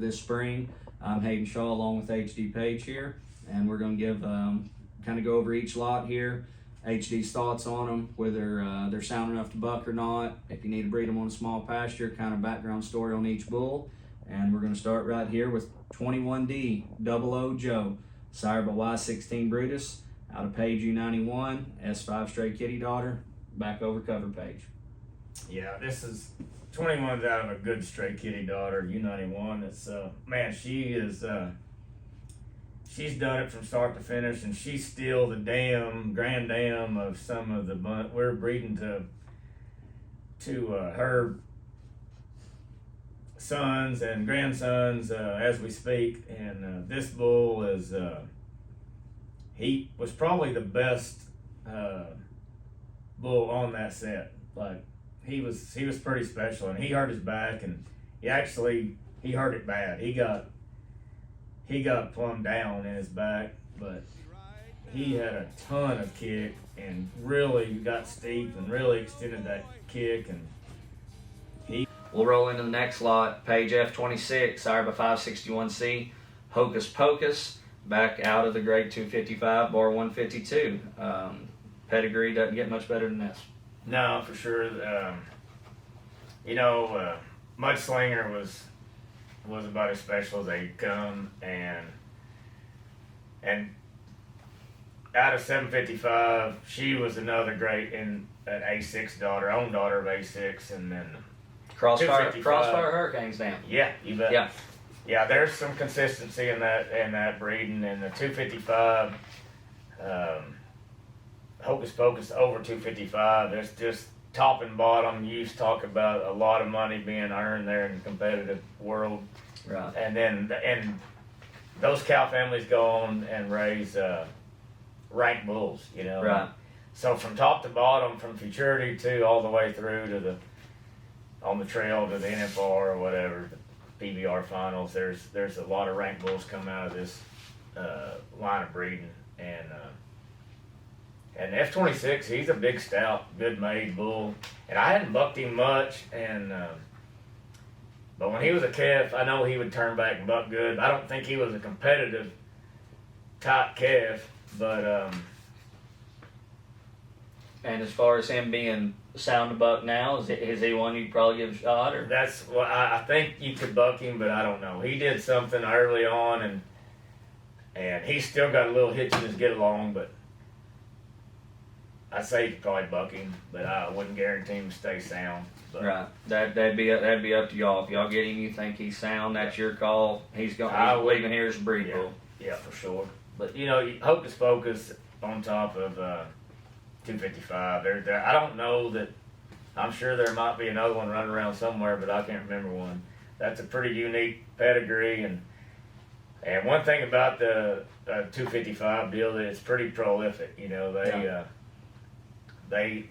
this spring. I'm Hayden Shaw along with HD Page here, and we're going to give kind of go over each lot here, HD's thoughts on them, whether they're sound enough to buck or not, if you need to breed them on a small pasture, kind of background story on each bull. And we're going to start right here with 21D Double O Joe, sired by Y16 Brutus, out of Page U91, S5 Stray Kitty Daughter. Back over cover Page. Yeah, this is 21's out of a good Stray Kitty Daughter, U91. It's man, she is she's done it from start to finish, and she's still the grand dam of some of the we're breeding to her sons and grandsons as we speak. And this bull is he was probably the best bull on that set. Like, he was pretty special, and he hurt his back, and he hurt it bad. He got plumb down in his back, but he had a ton of kick and really got steep and really extended that kick. And we'll roll into the next lot, Page F26, sired by 561C, Hocus Pocus, back out of the grade 255, bar 152. Pedigree doesn't get much better than this. No, for sure. Mudslinger was about as special as they could come, and out of 755, she was another great an A6 daughter, own daughter of A6, and then Crossfire Hurricanes down. Yeah, you bet. Yeah. There's some consistency in that breeding, and the 255. Hocus Pocus over 255. There's just top and bottom. You used to talk about a lot of money being earned there in the competitive world. Right. And those cow families go on and raise ranked bulls, you know. Right. So from top to bottom, from futurity to all the way through to on the trail to the NFR or whatever, the PBR finals, there's a lot of ranked bulls come out of this line of breeding. And F26, he's a big, stout, good-made bull. And I hadn't bucked him much, but when he was a calf, I know he would turn back and buck good. I don't think he was a competitive type calf, but And as far as him being sound to buck now, is he one you'd probably give a shot? Or that's what I think you could buck him, but I don't know. He did something early on, and he's still got a little hitch in his get along, but I'd say you could probably buck him, but I wouldn't guarantee him to stay sound. But right, that'd be up to y'all. If y'all get him, you think he's sound, that's your call. He's leaving here as a breed bull. Yeah, for sure. But Hocus Pocus on top of 255. I don't know that. I'm sure there might be another one running around somewhere, but I can't remember one. That's a pretty unique pedigree, and one thing about the 255 deal that it's pretty prolific.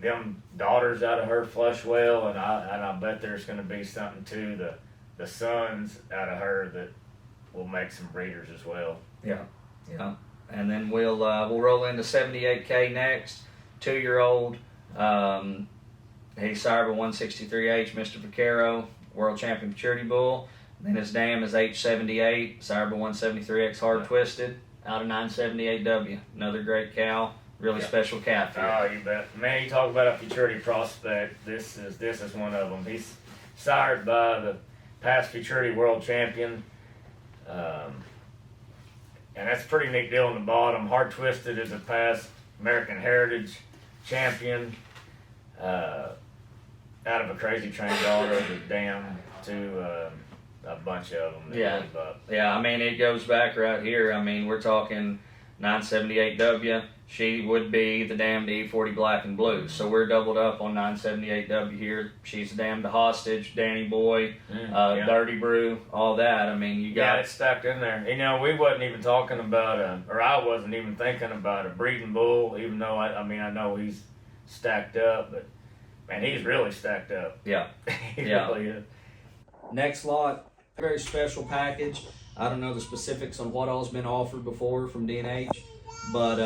Them daughters out of her flush well, and I bet there's going to be something to the sons out of her that will make some breeders as well. Yeah. And then we'll roll into 78K next. 2-year-old. He's sired by 163H, Mr. Vaquero, world champion maturity bull. Then his dam is H78, sired by 173X Hard Twisted, out of 978W. Another great cow. Really special calf here. Oh, you bet. Man, you talk about a futurity prospect. This is one of them. He's sired by the past futurity world champion. And that's a pretty neat deal on the bottom. Hard Twisted is a past American Heritage champion. Out of a crazy trained daughter of the dam to a bunch of them. Yeah, I mean, it goes back right here. I mean, we're talking 978W. She would be the dam to E40 Black and Blue. So we're doubled up on 978W here. She's the dam to Hostage, Danny Boy, Dirty Brew, all that. I mean, you got it's stacked in there. We wasn't even talking about or I wasn't even thinking about a breeding bull, even though I know he's stacked up, but man, he's really stacked up. Yeah. He really is. Next lot, very special package. I don't know the specifics on what all's been offered before from D&H, but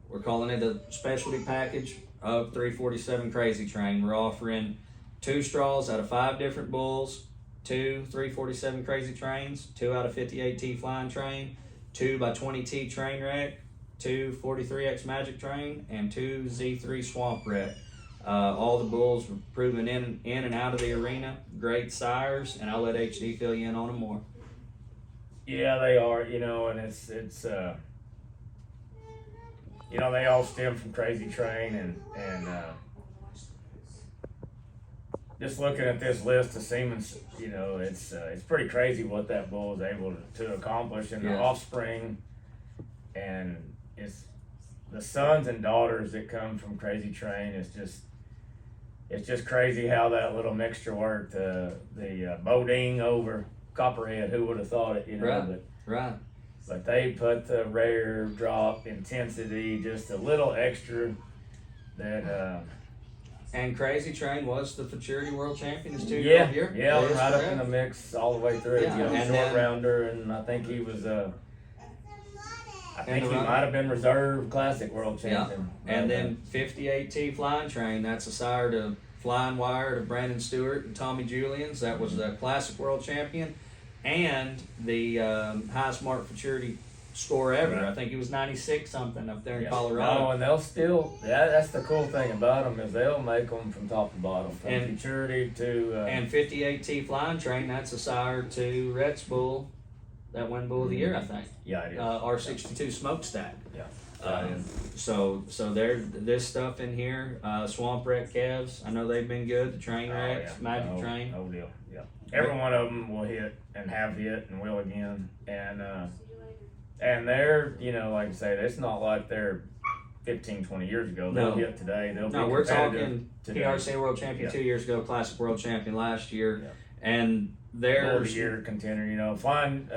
we're calling it a specialty package of 347 Crazy Train. We're offering 2 straws out of 5 different bulls, 2 347 Crazy Trains, 2 out of 58T Flying Train, 2 by 20T Train Wreck, 2 43X Magic Train, and 2 Z3 Swamp Wreck. All the bulls were proven in and out of the arena. Great sires, and I'll let HD fill you in on them more. Yeah, they are, and it's they all stem from Crazy Train, and just looking at this list of Semen's, it's pretty crazy what that bull is able to accomplish, and the offspring, and it's the sons and daughters that come from Crazy Train. It's just crazy how that little mixture worked. The Bodine over Copperhead, who would have thought it, Right. But they put the rare drop intensity just a little extra that. And Crazy Train was the Futurity World Champion this 2 Yeah, year. right up in the mix all the way through. Yeah, and short then, rounder, and I think he was. I think he might have been reserve Classic World Champion. Yeah. And then 58T Flying Train. That's a sire to Flying Wire to Brandon Stewart and Tommy Julians. That was the Classic World Champion, and the highest mark Futurity score ever. Right. I think he was 96 something up there in Colorado. Oh, and they'll still. That's the cool thing about them is they'll make them from top to bottom, from Futurity to. And 58T Flying Train. That's a sire to Rex Bull. That won Bull of the Year, I think. Yeah, it is. R62 Smokestack. Yeah. So there's this stuff in here. Swamp Wreck calves. I know they've been good. The Train Wrecks, Magic Train. Oh deal. Yeah. Every one of them will hit and have hit and will again. And they're, like I say, it's not like they're 15, 20 years ago. They'll hit today. They'll be we're talking today. PRC World Champion 2 years ago, Classic World Champion last year, and Bull they're of the Year contender. Flying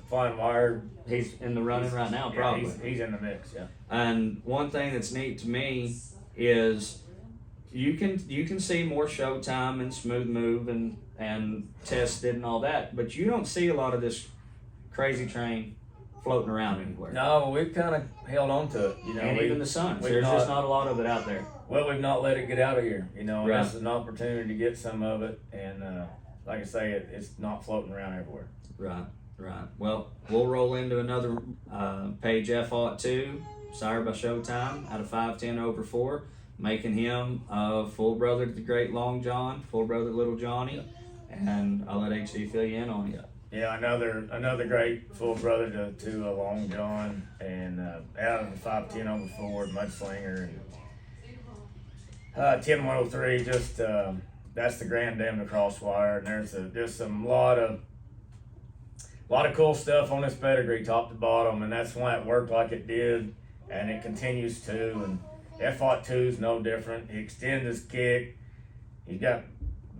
Wire. he's in the running right now, probably. He's in the mix. Yeah. And one thing that's neat to me is you can see more showtime and smooth move and tested and all that, but you don't see a lot of this Crazy Train floating around anywhere. No, we've kind of held on to it. And even the Suns, there's just not a lot of it out there. Well, we've not let it get out of here. And Right. this is an opportunity to get some of it, and like I say, it's not floating around everywhere. Right. Well, we'll roll into another page F02, sire by Showtime, out of 5'10" over 4, making him a full brother to the great Long John, full brother to Little Johnny, and I'll let HD fill you in on it. Yeah, another great full brother to Long John, and out of the 5'10" over 4, Mudslinger, and 10-103, just that's the Grand Dam to Crosswire, and there's some lot of cool stuff on this pedigree, top to bottom, and that's why it worked like it did, and it continues to. And F02 is no different. He extends his kick. He's got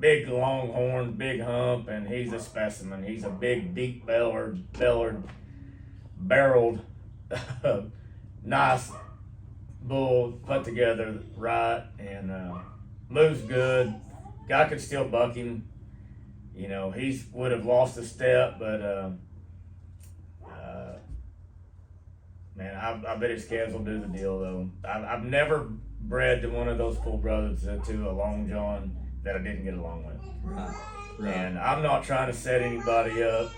big long horn, big hump, and he's a specimen. He's a big, deep barreled, nice bull, put together right, and moves good. Guy could still buck him. He would have lost a step, but man, I bet his calves will do the deal though. I've never bred to one of those full brothers to a Long John that I didn't get along with. Right. And I'm not trying to set anybody up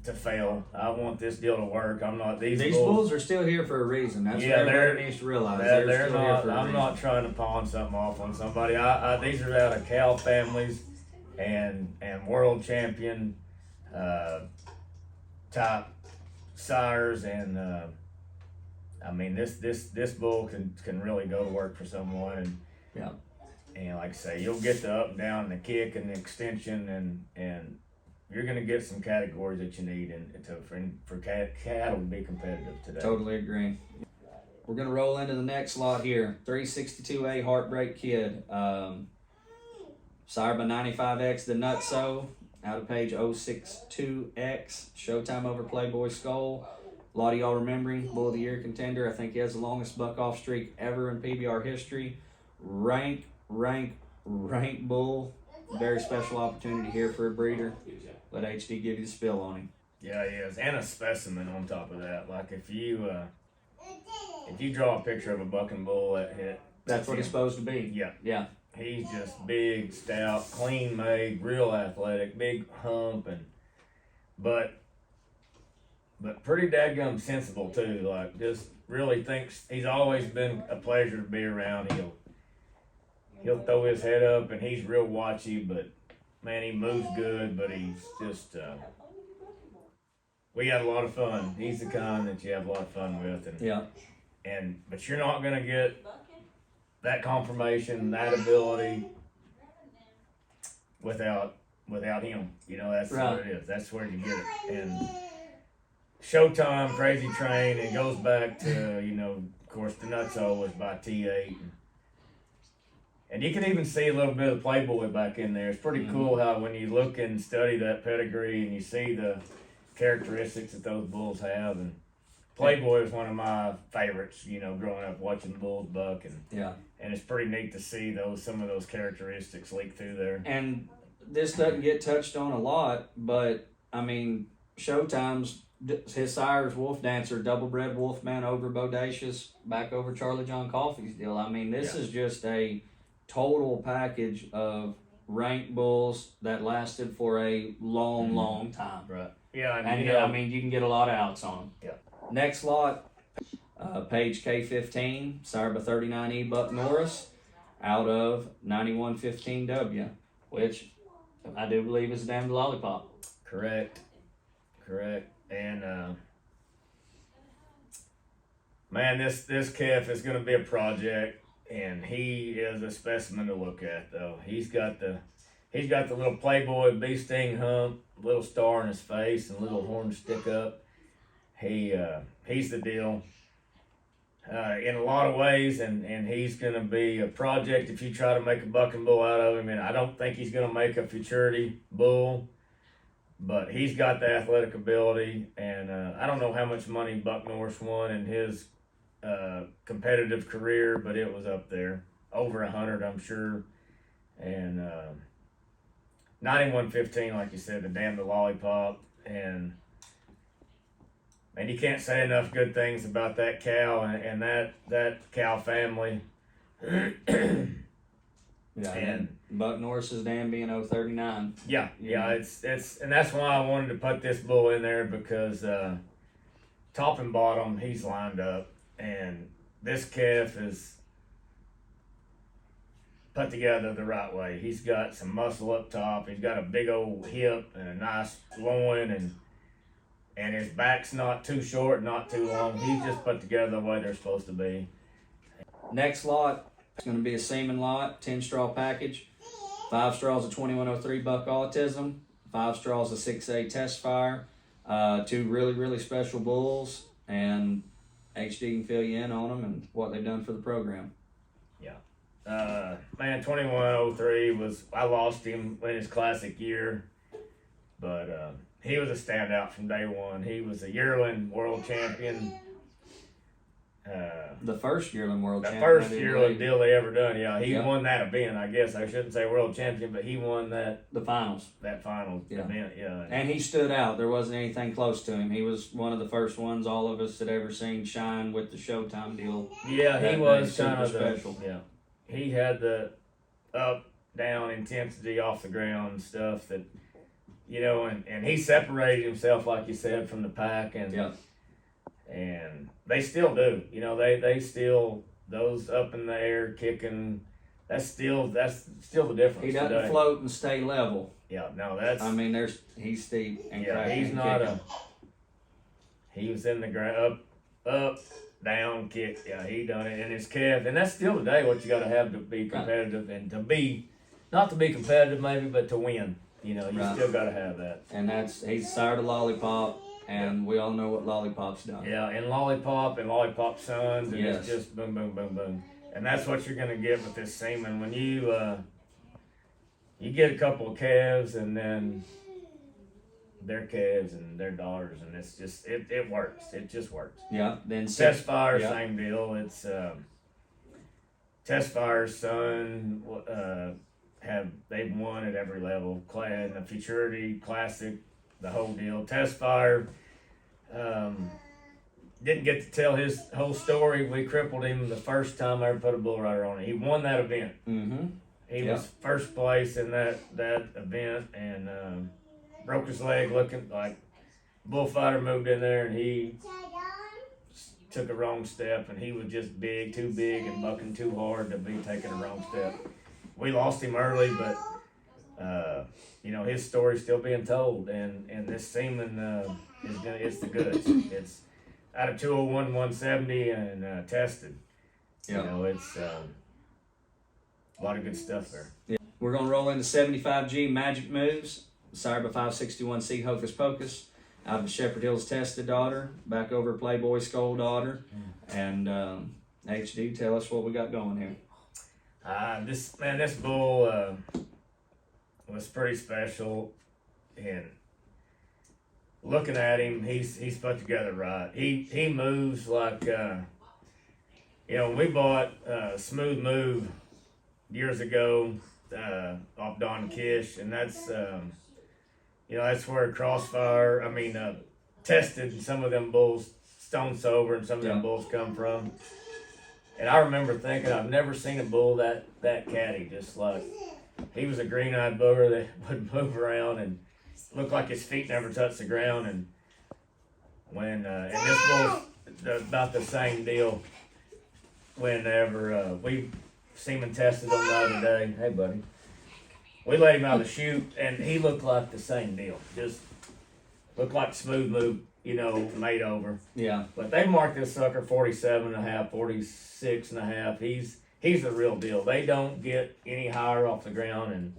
to fail. I want this deal to work. I'm not these bulls are still here for a reason. That's what everybody needs to realize. They're still here for a reason. I'm not trying to pawn something off on somebody. These are out of cow families and world champion type sires, and I mean this bull can really go to work for someone, and like I say, you'll get the up and down and the kick and the extension, and you're going to get some categories that you need for cattle to be competitive today. Totally agree. We're going to roll into the next lot here. 362A Heartbreak Kid. Sire by 95X the Nutso. Out of page 062X. Showtime over Playboy Skull. A lot of y'all remembering Bull of the Year contender. I think he has the longest buck-off streak ever in PBR history. Rank bull. Very special opportunity here for a breeder. Let HD give you the spill on him. Yeah, he is, and a specimen on top of that. Like if you draw a picture of a bucking bull that hit, that's what he's supposed to be. Yeah. He's just big, stout, clean made, real athletic, big hump, but pretty dadgum sensible too. Like, just really thinks he's always been a pleasure to be around. He'll throw his head up and he's real watchy, but man, he moves good. But he's just we had a lot of fun. He's the kind that you have a lot of fun with, but you're not gonna get that confirmation, that ability without him. You know, that's what it is. That's where you get it. And Showtime, Crazy Train, it goes back to, you know, of course, the Nutso was by T8. And you can even see a little bit of Playboy back in there. It's pretty cool how when you look and study that pedigree and you see the characteristics that those bulls have. And Playboy is one of my favorites, you know, growing up watching the bulls buck. And it's pretty neat to see some of those characteristics leak through there. And this doesn't get touched on a lot, but, I mean, Showtime's his sire's Wolf Dancer, double bred Wolfman over Bodacious, back over Charlie John Coffey's deal. I mean, this is just a total package of ranked bulls that lasted for a long time. Right. Yeah. And yeah, I mean, you can get a lot of outs on them. Yeah. Next lot, Page K15, sire by 39E Buck Norris, out of 9115W, which I do believe is a damn lollipop. Correct. And man, this calf is going to be a project, and he is a specimen to look at. Though he's got the little Playboy bee sting hump, little star in his face, and little horn stick up. He's the deal in a lot of ways, and he's going to be a project if you try to make a bucking bull out of him. And I don't think he's going to make a futurity bull. But he's got the athletic ability, and I don't know how much money Buck Norris won in his competitive career, but it was up there, over 100, I'm sure. And 9115, like you said, the lollipop, and you can't say enough good things about that cow and that cow family. Yeah, and Buck Norris's dam being 039. Yeah, it's and that's why I wanted to put this bull in there, because top and bottom he's lined up, and this calf is put together the right way. He's got some muscle up top. He's got a big old hip and a nice loin, and his back's not too short, not too long. He's just put together the way they're supposed to be. Next lot. It's going to be a Semen lot, 10 straw package. 5 straws of 2103 Buck Autism, 5 straws of 6A Test Fire, 2 really special bulls, and HD can fill you in on them and what they've done for the program. Yeah. Man, 2103 I lost him in his classic year, but he was a standout from day one. He was a yearling world champion. The first yearling world champion. The first yearling deal they ever done, yeah. He won that event, I guess. I shouldn't say world champion, but he won the finals event, yeah. And he stood out. There wasn't anything close to him. He was one of the first ones all of us had ever seen shine with the Showtime deal. Yeah, he was kind of special. Yeah. He had the up, down intensity off the ground stuff that, you know, and he separated himself, like you said, from the pack, and they still do. You know, they still, those up in the air kicking, that's still the difference. He doesn't float and stay level. Yeah, no, that's. I mean, he's steep and cracking. He's not he was in the ground, up, down, kick. Yeah, he done it in his calf, and that's still today what you got to have to be competitive and not to be competitive maybe, but to win. You know, you still got to have that. And he's sired a lollipop. And we all know what Lollipop's done. Yeah, and Lollipop Sons, and it's just boom, boom, boom, boom. And that's what you're going to get with this Semen. When you get a couple of calves, and then their calves and their daughters, and it's just, it works. It just works. Yeah. Then Test Fire, same deal. It's Test Fire's son, they've won at every level. In the Futurity, Classic, the whole deal. Test Fire didn't get to tell his whole story. We crippled him the first time I ever put a bull rider on it. He won that event. Mm-hmm. He was first place in that event, and broke his leg looking like bullfighter moved in there, and he took a wrong step, and he was just big, too big, and bucking too hard to be taking a wrong step. We lost him early, but you know, his story's still being told, and this Semen it's the goods. It's out of 201, 170, and tested. You know, it's a lot of good stuff there. Yeah. We're gonna roll into 75G Magic Moves, sired by 561C Hocus Pocus, out of the Shepherd Hills Tested daughter, back over Playboy Skull daughter, and HD, tell us what we got going here. This bull was pretty special, and looking at him, he's put together right. He moves like you know, we bought Smooth Move years ago off Don Kish, and that's you know, that's where Crossfire, tested, and some of them bulls stone sober, and some of them bulls come from. And I remember thinking, I've never seen a bull that catty, just like, he was a green-eyed booger that would move around and looked like his feet never touched the ground. And when, and this bull's about the same deal. Whenever we Semen tested him the other day, hey buddy, we let him out of the chute, and he looked like the same deal. Just looked like Smooth Move, you know, made over. Yeah. But they marked this sucker 47.5, 46.5. He's the real deal. They don't get any higher off the ground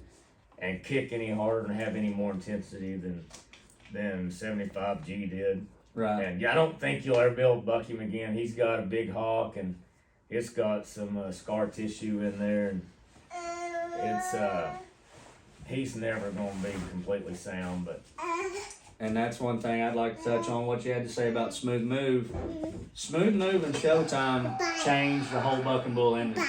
and kick any harder and have any more intensity than 75G did. Right. And I don't think you'll ever be able to buck him again. He's got a big hawk, and it's got some scar tissue in there, and it's he's never going to be completely sound. But and that's one thing I'd like to touch on, what you had to say about Smooth Move. Smooth Move and Showtime changed the whole bucking bull industry.